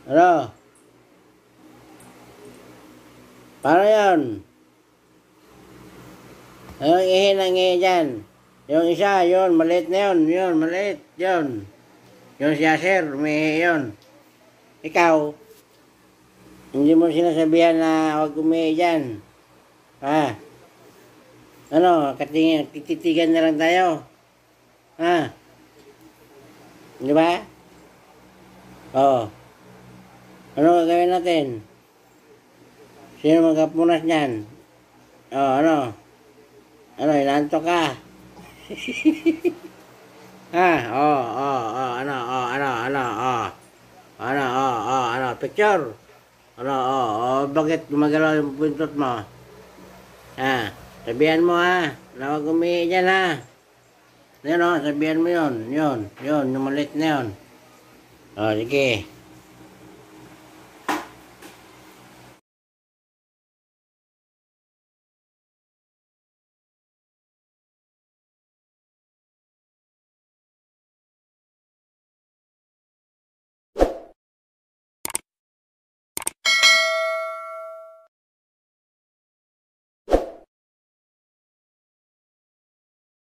Ano? Paano yun? Anong ihi ng ihi dyan? Yung isa, yun, maliit na yun. Yun, maliit, yun. Yung si Aser, umihi yun. Ikaw, hindi mo sinasabihan na huwag umihi dyan. Ha? Ano, tititigan na lang tayo. Ha? Di ba? Oo. Ano gagawin natin? Sino magkapunas niyan? Ano? Ano, inaantok ka? Ha? Ano, picture? Bakit gumagalaw yung pintot mo? Ha? Sabihan mo ha, na huwag umihi dyan ha. Yan o, sabihan mo yun, yung maliit na yun. Sige.